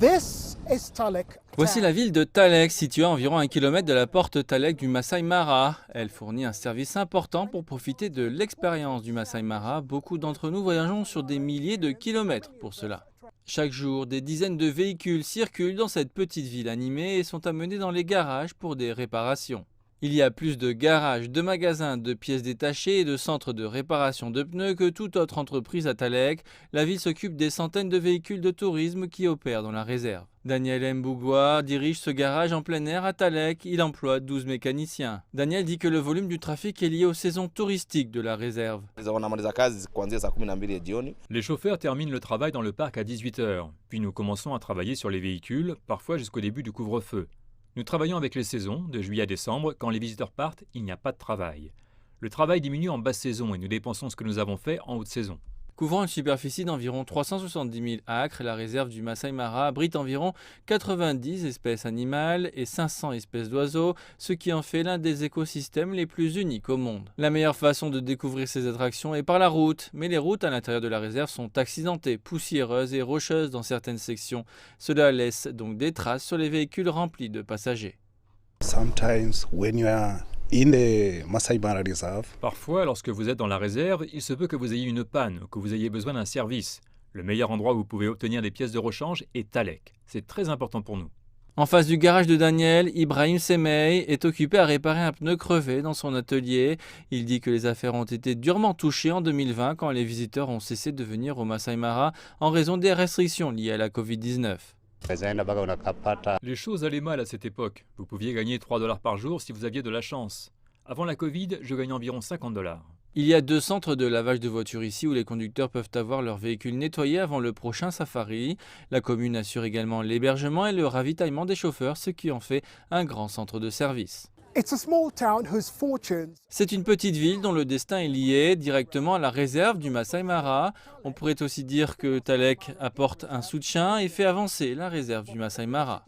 This is Talek. Voici la ville de Talek, située à environ 1 km de la porte Talek du Masai Mara. Elle fournit un service important pour profiter de l'expérience du Masai Mara. Beaucoup d'entre nous voyageons sur des milliers de kilomètres pour cela. Chaque jour, des dizaines de véhicules circulent dans cette petite ville animée et sont amenés dans les garages pour des réparations. Il y a plus de garages, de magasins, de pièces détachées et de centres de réparation de pneus que toute autre entreprise à Talek. La ville s'occupe des centaines de véhicules de tourisme qui opèrent dans la réserve. Daniel Mbugua dirige ce garage en plein air à Talek. Il emploie 12 mécaniciens. Daniel dit que le volume du trafic est lié aux saisons touristiques de la réserve. Les chauffeurs terminent le travail dans le parc à 18 h. Puis nous commençons à travailler sur les véhicules, parfois jusqu'au début du couvre-feu. Nous travaillons avec les saisons, de juillet à décembre. Quand les visiteurs partent, il n'y a pas de travail. Le travail diminue en basse saison et nous dépensons ce que nous avons fait en haute saison. Couvrant une superficie d'environ 370 000 acres, la réserve du Masai Mara abrite environ 90 espèces animales et 500 espèces d'oiseaux, ce qui en fait l'un des écosystèmes les plus uniques au monde. La meilleure façon de découvrir ces attractions est par la route, mais les routes à l'intérieur de la réserve sont accidentées, poussiéreuses et rocheuses dans certaines sections. Cela laisse donc des traces sur les véhicules remplis de passagers. Sometimes when you are in the Masai Mara Reserve, Parfois, lorsque vous êtes dans la réserve, il se peut que vous ayez une panne ou que vous ayez besoin d'un service. Le meilleur endroit où vous pouvez obtenir des pièces de rechange est Talek. C'est très important pour nous. En face du garage de Daniel, Ibrahim Semei est occupé à réparer un pneu crevé dans son atelier. Il dit que les affaires ont été durement touchées en 2020 quand les visiteurs ont cessé de venir au Masai Mara en raison des restrictions liées à la Covid-19. Les choses allaient mal à cette époque. Vous pouviez gagner 3 $ par jour si vous aviez de la chance. Avant la Covid, je gagnais environ 50 $. Il y a 2 centres de lavage de voitures ici où les conducteurs peuvent avoir leur véhicule nettoyé avant le prochain safari. La commune assure également l'hébergement et le ravitaillement des chauffeurs, ce qui en fait un grand centre de service. It's a small town whose fortunes C'est une petite ville dont le destin est lié directement à la réserve du Masai Mara. On pourrait aussi dire que Talek apporte un soutien et fait avancer la réserve du Masai Mara.